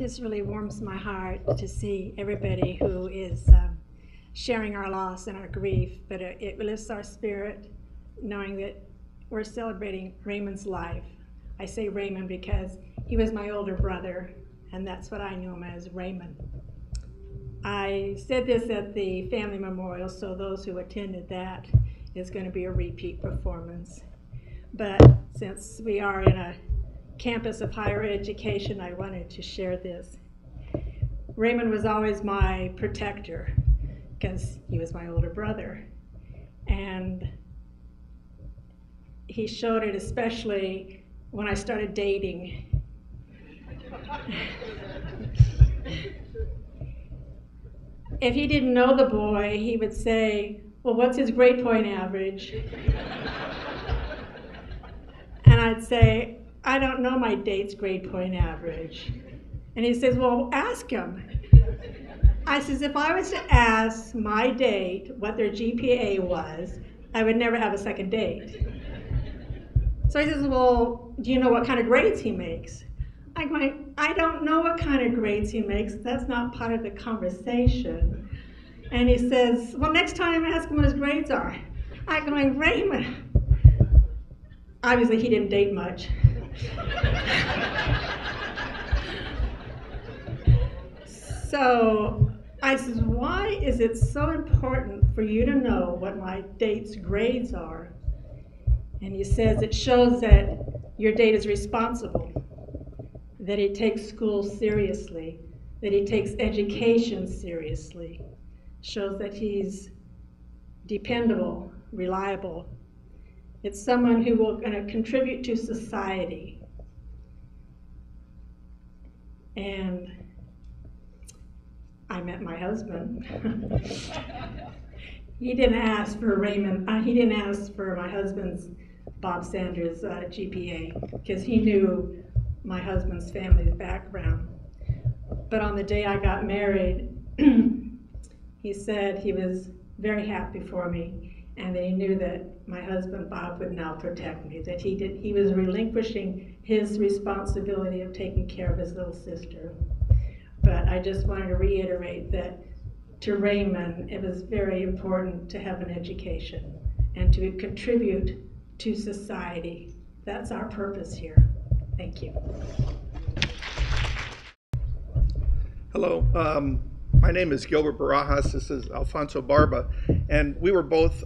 just really warms my heart to see everybody who is sharing our loss and our grief, but it lifts our spirit knowing that we're celebrating Raymond's life. I say Raymond because he was my older brother, and that's what I knew him as, Raymond. I said this at the family memorial, so those who attended that, is going to be a repeat performance. But since we are in a campus of higher education, I wanted to share this. Raymond was always my protector because he was my older brother. And he showed it especially when I started dating. If he didn't know the boy, he would say, well, what's his grade point average? And I'd say, I don't know my date's grade point average. And he says, well, ask him. I says, if I was to ask my date what their GPA was, I would never have a second date. So he says, well, do you know what kind of grades he makes? I'm going, I don't know what kind of grades he makes. That's not part of the conversation. And he says, well, next time ask him what his grades are. I'm going, Raymond. Obviously, he didn't date much. So I says, why is it so important for you to know what my date's grades are? And he says, it shows that your date is responsible, that he takes school seriously, that he takes education seriously, shows that he's dependable, reliable. It's someone who will contribute to society. And I met my husband. He didn't ask for Raymond, he didn't ask for my husband's Bob Sanders GPA because he knew my husband's family's background. But on the day I got married, he said he was very happy for me and that he knew that my husband Bob would now protect me, that he was relinquishing his responsibility of taking care of his little sister. But I just wanted to reiterate that to Raymond, it was very important to have an education and to contribute to society. That's our purpose here. Thank you. Hello, my name is Gilbert Barajas. This is Alfonso Barba, and we were both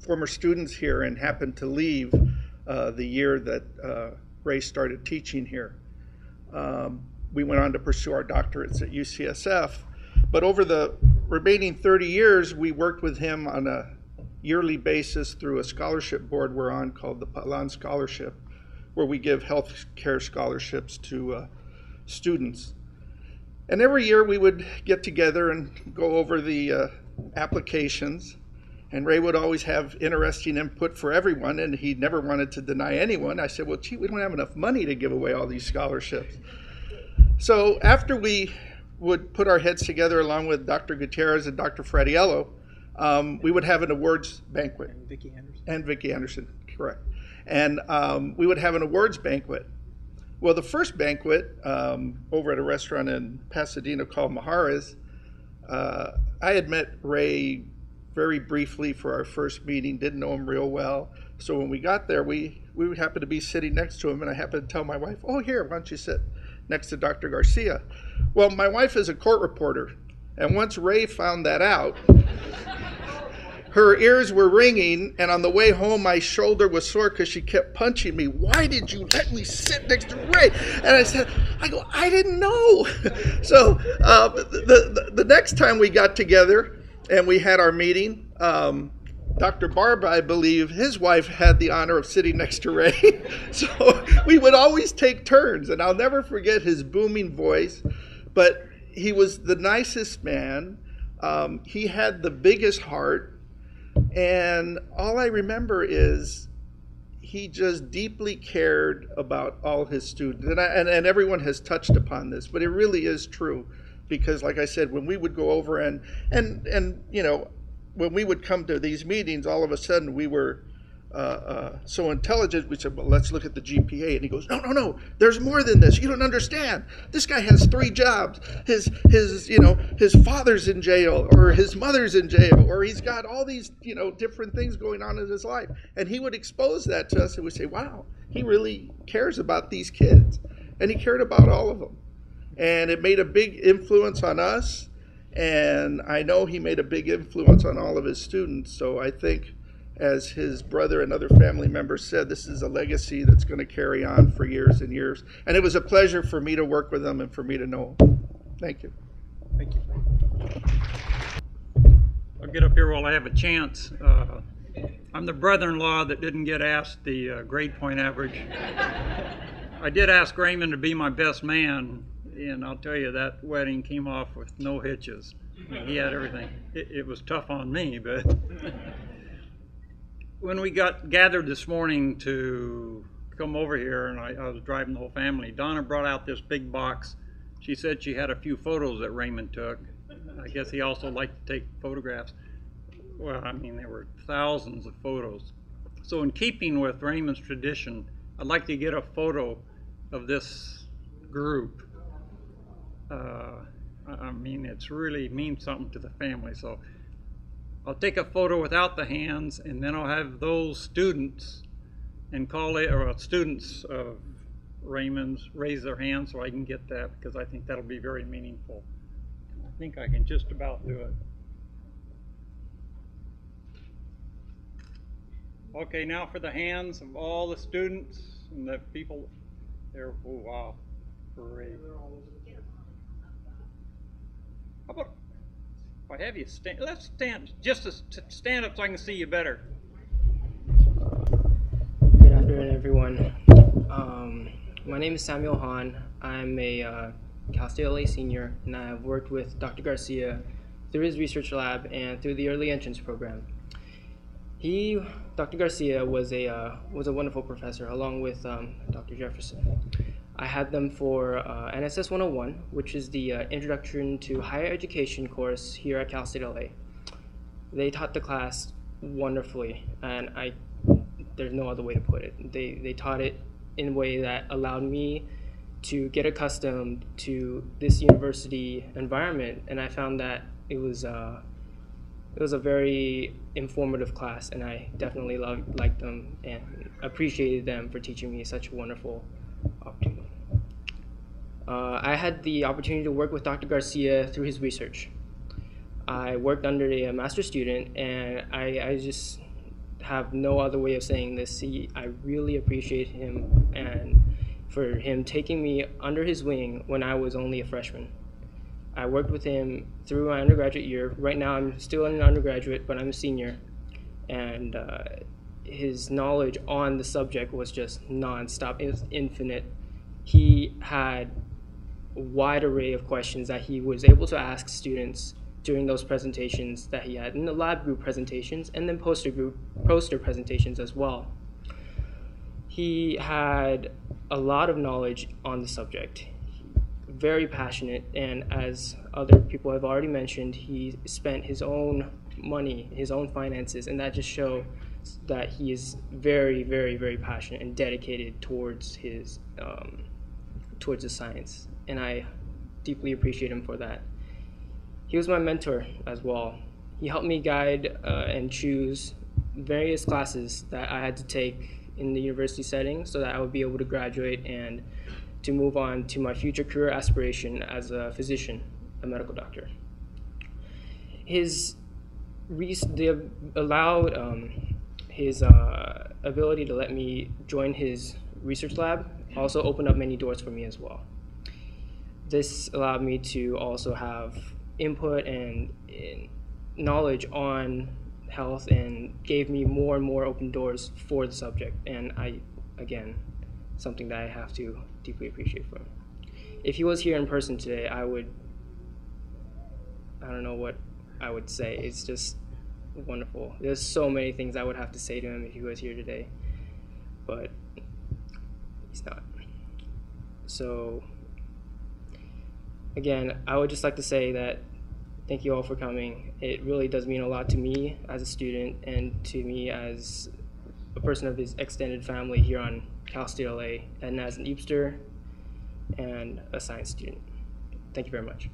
former students here and happened to leave the year that Ray started teaching here. We went on to pursue our doctorates at UCSF, but over the remaining 30 years, we worked with him on a yearly basis through a scholarship board we're on called the Palan Scholarship, where we give health care scholarships to students. And every year we would get together and go over the applications, and Ray would always have interesting input for everyone, and he never wanted to deny anyone. I said, well, gee, we don't have enough money to give away all these scholarships. So after we would put our heads together along with Dr. Gutierrez and Dr. Fratiello, we would have an awards banquet. And Vicki Anderson, correct. And we would have an awards banquet. Well, the first banquet over at a restaurant in Pasadena called Mahara's, I had met Ray very briefly for our first meeting, didn't know him real well. So when we got there, we happened to be sitting next to him, and I happened to tell my wife, oh, here, why don't you sit next to Dr. Garcia? Well, my wife is a court reporter, and once Ray found that out, her ears were ringing, and on the way home, my shoulder was sore because she kept punching me. Why did you let me sit next to Ray? And I didn't know. So the next time we got together and we had our meeting, Dr. Barba, I believe, his wife had the honor of sitting next to Ray. So we would always take turns, and I'll never forget his booming voice, but he was the nicest man. He had the biggest heart. And all I remember is he just deeply cared about all his students. And everyone has touched upon this, but it really is true. Because like I said, when we would go over and you know, when we would come to these meetings, all of a sudden we were so intelligent. We said, well, let's look at the GPA. And he goes, no, no, no, there's more than this. You don't understand. This guy has 3 jobs. His father's in jail, or his mother's in jail, or he's got all these, different things going on in his life. And he would expose that to us, and we'd say, wow, he really cares about these kids. And he cared about all of them. And it made a big influence on us. And I know he made a big influence on all of his students. So I think, as his brother and other family members said, this is a legacy that's going to carry on for years and years. And it was a pleasure for me to work with him and for me to know him. Thank you. Thank you. I'll get up here while I have a chance. I'm the brother-in-law that didn't get asked the grade point average. I did ask Raymond to be my best man, and I'll tell you, that wedding came off with no hitches. He had everything. It was tough on me, but when we got gathered this morning to come over here, and I was driving the whole family, Donna brought out this big box. She said she had a few photos that Raymond took. I guess he also liked to take photographs. Well, I mean, there were thousands of photos. So in keeping with Raymond's tradition, I'd like to get a photo of this group. I mean, it's really means something to the family. So I'll take a photo without the hands, and then I'll have those students and students of Raymond's raise their hands so I can get that, because I think that'll be very meaningful. I think I can just about do it. Okay, now for the hands of all the students and the people there. Oh, wow, great. How about if I have you stand? Let's stand, just to stand up so I can see you better. Good afternoon, everyone. My name is Samuel Hahn. I'm a Cal State LA senior, and I've worked with Dr. Garcia through his research lab and through the early entrance program. Dr. Garcia was a wonderful professor, along with Dr. Jefferson. I had them for NSS 101, which is the Introduction to Higher Education course here at Cal State LA. They taught the class wonderfully, and there's no other way to put it. They taught it in a way that allowed me to get accustomed to this university environment, and I found that it was a very informative class, and I definitely liked them and appreciated them for teaching me such a wonderful opportunity. I had the opportunity to work with Dr. Garcia through his research. I worked under a master's student, and I just have no other way of saying this. I really appreciate him, and for him taking me under his wing when I was only a freshman. I worked with him through my undergraduate year. Right now I'm still an undergraduate, but I'm a senior, and his knowledge on the subject was just nonstop. It was infinite. He had a wide array of questions that he was able to ask students during those presentations that he had in the lab group presentations, and then poster presentations as well. He had a lot of knowledge on the subject. Very passionate, and as other people have already mentioned, he spent his own money, his own finances, and that just shows that he is very, very, very passionate and dedicated towards his the science, and I deeply appreciate him for that. He was my mentor as well. He helped me guide and choose various classes that I had to take in the university setting so that I would be able to graduate and to move on to my future career aspiration as a physician, a medical doctor. His ability to let me join his research lab also opened up many doors for me as well. This allowed me to also have input and knowledge on health, and gave me more and more open doors for the subject, and again, something that I have to deeply appreciate from him. If he was here in person today, I don't know what I would say. It's just wonderful. There's so many things I would have to say to him if he was here today, but he's not. So again, I would just like to say that thank you all for coming. It really does mean a lot to me as a student and to me as a person of his extended family here on Cal State LA, and as an Eepster and a science student. Thank you very much.